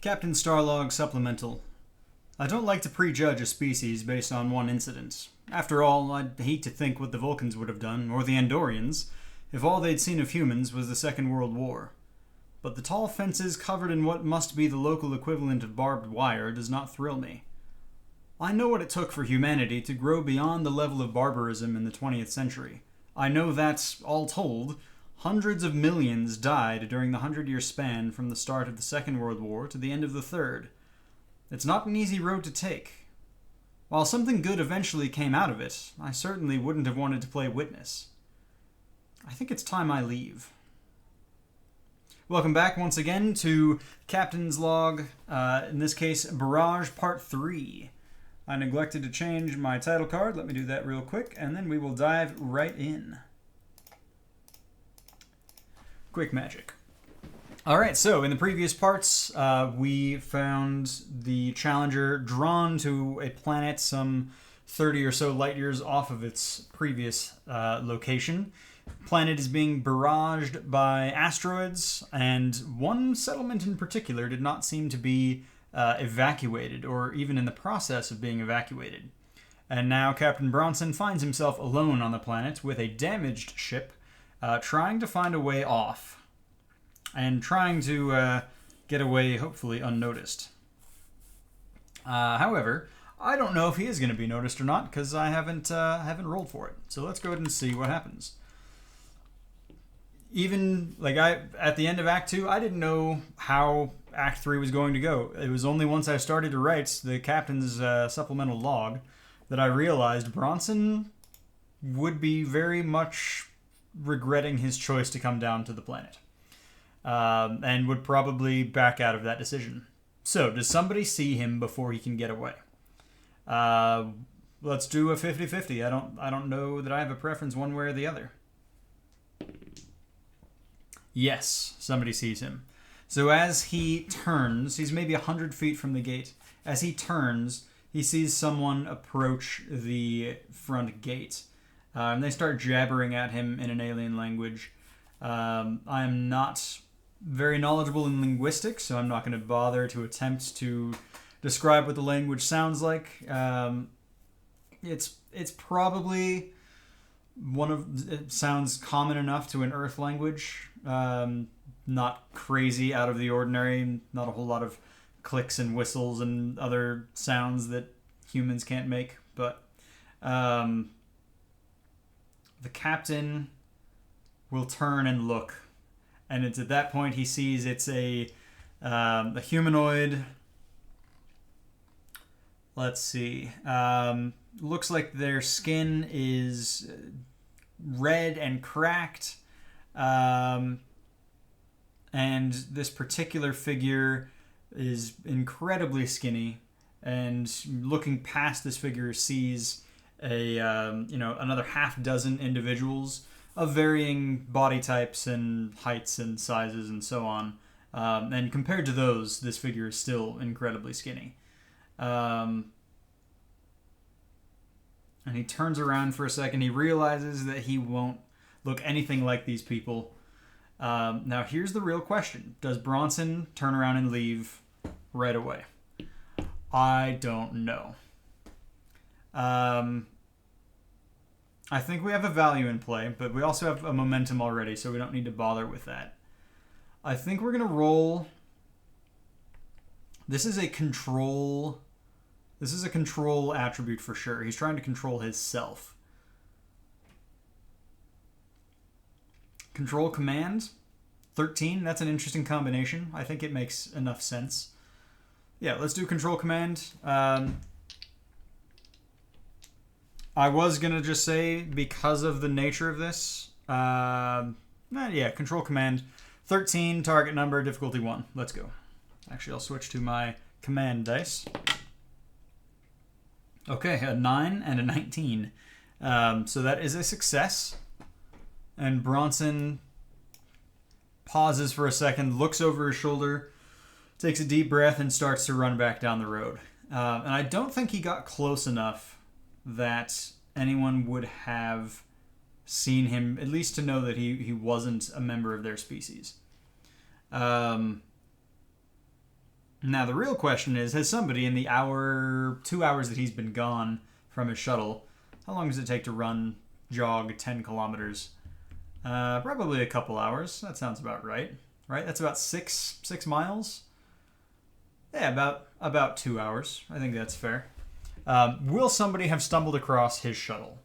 Captain Starlog supplemental. I don't like to prejudge a species based on one incident. After all, I'd hate to think what the Vulcans would have done, or the Andorians, if all they'd seen of humans was the Second World War. But the tall fences covered in what must be the local equivalent of barbed wire does not thrill me. I know what it took for humanity to grow beyond the level of barbarism in the 20th century. I know that, all told, hundreds of millions died during the 100-year span from the start of the Second World War to the end of the Third. It's not an easy road to take. While something good eventually came out of it, I certainly wouldn't have wanted to play witness. I think it's time I leave. Welcome back once again to Captain's Log, in this case, Barrage Part 3. I neglected to change my title card. Let me do that real quick, and then we will dive right in. Quick magic. Alright, so in the previous parts, we found the Challenger drawn to a planet some 30 or so light years off of its previous location. The planet is being barraged by asteroids, and one settlement in particular did not seem to be evacuated, or even in the process of being evacuated. And now Captain Bronson finds himself alone on the planet with a damaged ship, trying to find a way off. And trying to get away, hopefully, unnoticed. However, I don't know if he is going to be noticed or not, because I haven't rolled for it. So let's go ahead and see what happens. Even, at the end of Act 2, I didn't know how Act 3 was going to go. It was only once I started to write the captain's supplemental log that I realized Bronson would be very much regretting his choice to come down to the planet. And would probably back out of that decision. So, does somebody see him before he can get away? Let's do a 50-50. I don't know that I have a preference one way or the other. Yes, somebody sees him. So as he turns, he's maybe 100 feet from the gate. As he turns, he sees someone approach the front gate. And they start jabbering at him in an alien language. I'm not very knowledgeable in linguistics, so I'm not going to bother to attempt to describe what the language sounds like. It's probably it sounds common enough to an Earth language. Not crazy out of the ordinary. Not a whole lot of clicks and whistles and other sounds that humans can't make. But the captain will turn and look. And it's at that point he sees it's a humanoid. Let's see. Looks like their skin is red and cracked. And this particular figure is incredibly skinny. And looking past this figure sees another half dozen individuals of varying body types and heights and sizes and so on. And compared to those, this figure is still incredibly skinny. And he turns around for a second. He realizes that he won't look anything like these people. Now, here's the real question. Does Bronson turn around and leave right away? I don't know. I think we have a value in play, but we also have a momentum already, so we don't need to bother with that. I think we're going to roll. This is a control attribute for sure. He's trying to control his self. Control command, 13. That's an interesting combination. I think it makes enough sense. Yeah, let's do control command. I was going to just say, because of the nature of this, control command, 13, target number, difficulty 1. Let's go. Actually, I'll switch to my command dice. Okay, a 9 and a 19. So that is a success. And Bronson pauses for a second, looks over his shoulder, takes a deep breath, and starts to run back down the road. And I don't think he got close enough that anyone would have seen him, at least to know that he wasn't a member of their species. Now, the real question is, has somebody in the 2 hours that he's been gone from his shuttle, how long does it take to jog 10 kilometers? Probably a couple hours. That sounds about right. Right? That's about 6 miles? Yeah, about 2 hours. I think that's fair. Will somebody have stumbled across his shuttle?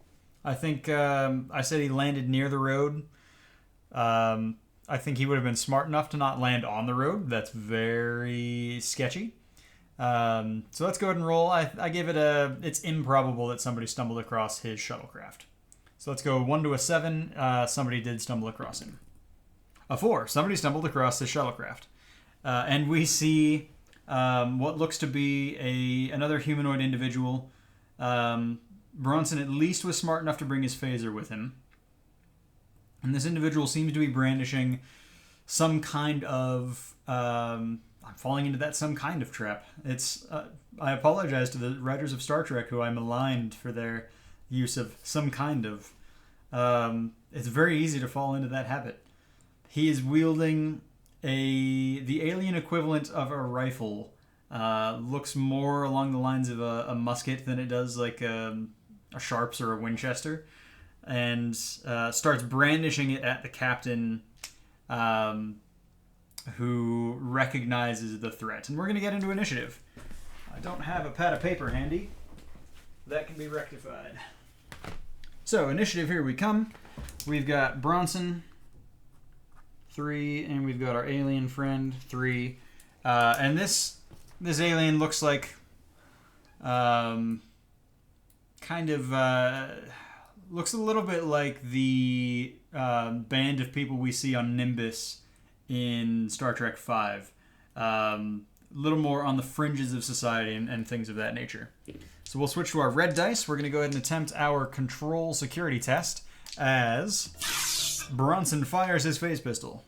I think I said he landed near the road. I think he would have been smart enough to not land on the road. That's very sketchy. So let's go ahead and roll. I gave it it's improbable that somebody stumbled across his shuttlecraft. So let's go 1 to a 7. Somebody did stumble across him. A 4. Somebody stumbled across his shuttlecraft. And we see what looks to be another humanoid individual. Bronson at least was smart enough to bring his phaser with him. And this individual seems to be brandishing some kind of... I'm falling into that some kind of trap. I apologize to the writers of Star Trek who I maligned for their use of some kind of. It's very easy to fall into that habit. He is wielding the alien equivalent of a rifle. Looks more along the lines of a musket than it does like a Sharps or a Winchester. And starts brandishing it at the captain, who recognizes the threat. And we're going to get into initiative. I don't have a pad of paper handy. That can be rectified. So, initiative, here we come. We've got Bronson, 3, and we've got our alien friend, 3. And this alien looks like looks a little bit like the band of people we see on Nimbus in Star Trek V. A little more on the fringes of society and things of that nature. So we'll switch to our red dice. We're going to go ahead and attempt our control security test as Bronson fires his phase pistol.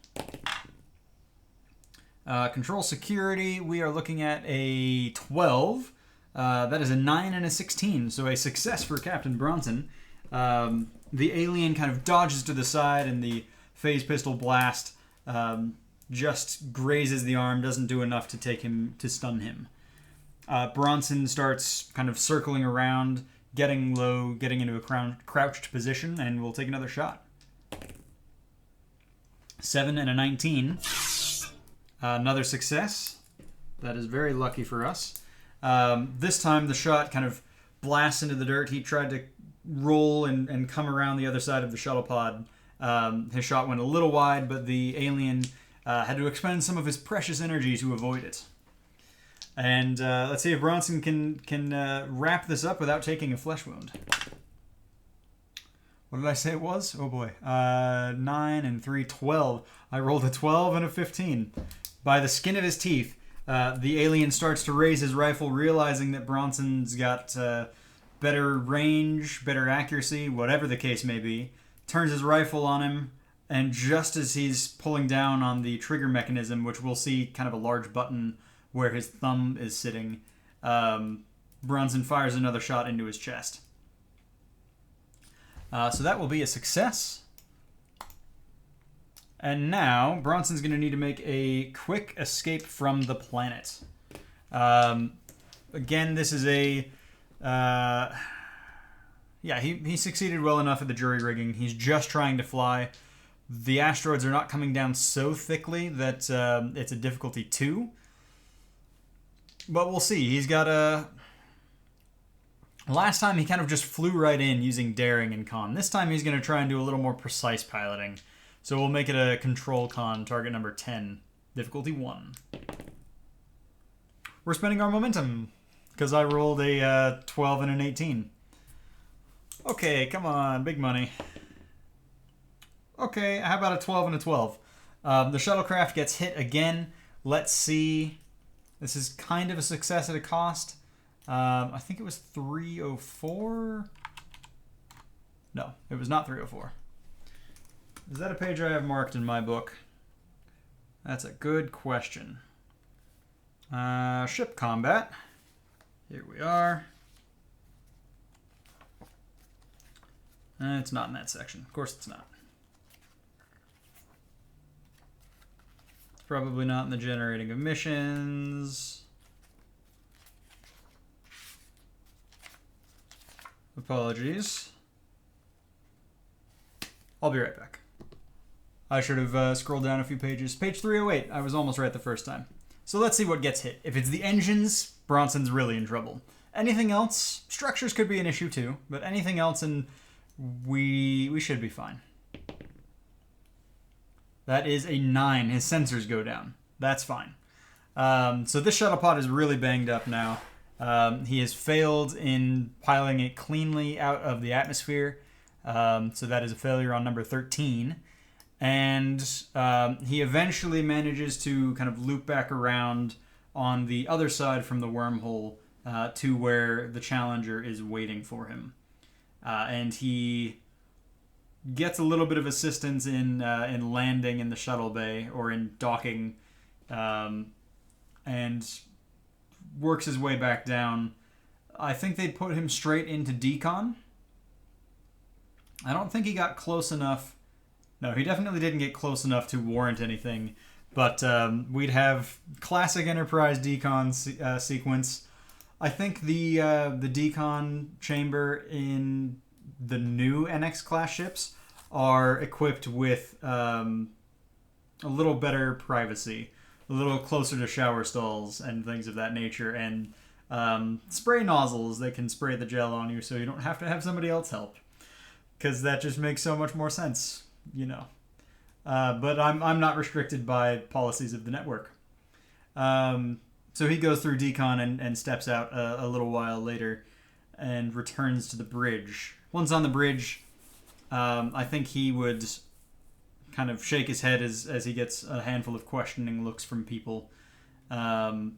Control security, we are looking at a 12. That is a 9 and a 16, so a success for Captain Bronson. The alien kind of dodges to the side, and the phase pistol blast just grazes the arm, doesn't do enough to stun him. Bronson starts kind of circling around, getting low, getting into a crouched position, and we'll take another shot. 7 and a 19. Another success. That is very lucky for us. This time the shot kind of blasts into the dirt. He tried to roll and come around the other side of the shuttle pod. His shot went a little wide, but the alien had to expend some of his precious energy to avoid it. And let's see if Bronson can wrap this up without taking a flesh wound. What did I say it was? Oh boy. 9 and 3, 12. I rolled a 12 and a 15. By the skin of his teeth, the alien starts to raise his rifle, realizing that Bronson's got better range, better accuracy, whatever the case may be. Turns his rifle on him, and just as he's pulling down on the trigger mechanism, which we'll see kind of a large button where his thumb is sitting, Bronson fires another shot into his chest. So that will be a success. And now, Bronson's going to need to make a quick escape from the planet. Again, this is a... he succeeded well enough at the jury rigging. He's just trying to fly. The asteroids are not coming down so thickly that it's a difficulty 2. But we'll see. He's got a... Last time he kind of just flew right in using daring and con. This time he's going to try and do a little more precise piloting. So we'll make it a control con, target number 10, difficulty 1. We're spending our momentum, because I rolled a 12 and an 18. Okay, come on, big money. Okay, how about a 12 and a 12? The shuttlecraft gets hit again. Let's see. This is kind of a success at a cost. I think it was 304. No, it was not 304. Is that a page I have marked in my book? That's a good question. Ship combat. Here we are. It's not in that section. Of course it's not. probably not in the generating of missions. Apologies. I'll be right back. I should have scrolled down a few pages. Page 308. I was almost right the first time. So let's see what gets hit. If it's the engines, Bronson's really in trouble. Anything else, structures could be an issue too, but anything else, and we should be fine. That is a 9. His sensors go down. That's fine. So this shuttle pod is really banged up now. He has failed in piloting it cleanly out of the atmosphere. So that is a failure on number 13. And he eventually manages to kind of loop back around on the other side from the wormhole to where the Challenger is waiting for him. And he gets a little bit of assistance in landing in the shuttle bay or in docking, and works his way back down. I think they put him straight into decon. I don't think he got close enough. No, he definitely didn't get close enough to warrant anything. But we'd have classic Enterprise decon sequence. I think the decon chamber in the new NX class ships are equipped with a little better privacy, a little closer to shower stalls and things of that nature, and spray nozzles that can spray the gel on you so you don't have to have somebody else help, because that just makes so much more sense, you know. But I'm not restricted by policies of the network. So he goes through decon and steps out a little while later and returns to the bridge. Once on the bridge, I think he would kind of shake his head as he gets a handful of questioning looks from people. And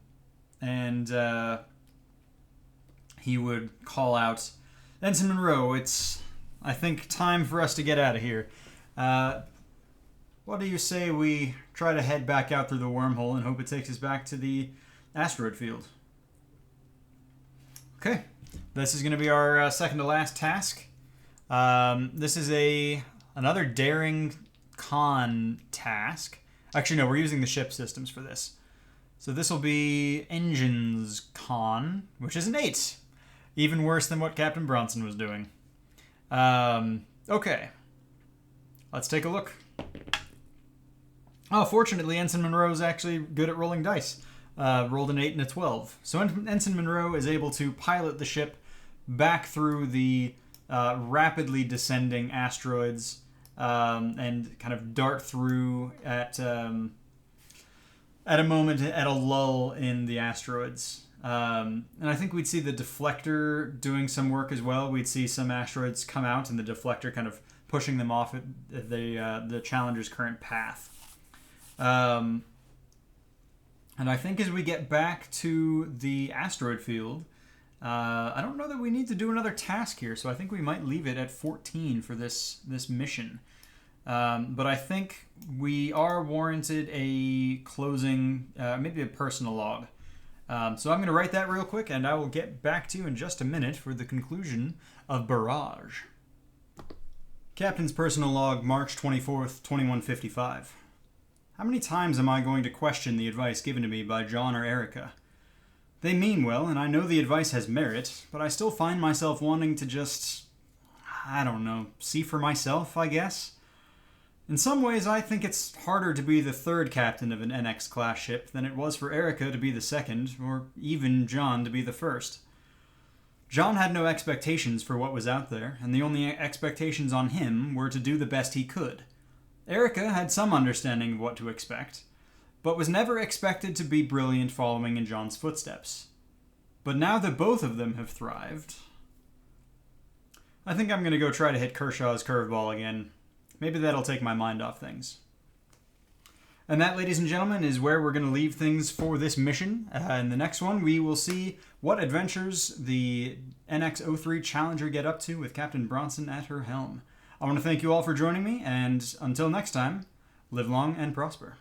he would call out, "Ensign Monroe, it's, I think, time for us to get out of here. What do you say we try to head back out through the wormhole and hope it takes us back to the asteroid field?" Okay, this is going to be our second to last task. This is another daring con task. Actually, no, we're using the ship systems for this. So this will be engines con, which is an 8. Even worse than what Captain Bronson was doing. Okay. Let's take a look. Oh, fortunately, Ensign Monroe is actually good at rolling dice. Rolled an 8 and a 12. So Ensign Monroe is able to pilot the ship back through the rapidly descending asteroids and kind of dart through at a moment, at a lull in the asteroids. And I think we'd see the deflector doing some work as well. We'd see some asteroids come out and the deflector kind of pushing them off at the Challenger's current path. And I think as we get back to the asteroid field, I don't know that we need to do another task here, so I think we might leave it at 14 for this mission. But I think we are warranted a closing, maybe a personal log. So I'm going to write that real quick, and I will get back to you in just a minute for the conclusion of Barrage. Captain's personal log, March 24th, 2155. How many times am I going to question the advice given to me by John or Erika? They mean well, and I know the advice has merit, but I still find myself wanting to just, I don't know, see for myself, I guess? In some ways, I think it's harder to be the third captain of an NX-class ship than it was for Erika to be the second, or even John to be the first. John had no expectations for what was out there, and the only expectations on him were to do the best he could. Erika had some understanding of what to expect, but was never expected to be brilliant following in John's footsteps. But now that both of them have thrived, I think I'm going to go try to hit Kershaw's curveball again. Maybe that'll take my mind off things. And that, ladies and gentlemen, is where we're going to leave things for this mission. In the next one, we will see what adventures the NX-03 Challenger get up to with Captain Bronson at her helm. I want to thank you all for joining me, and until next time, live long and prosper.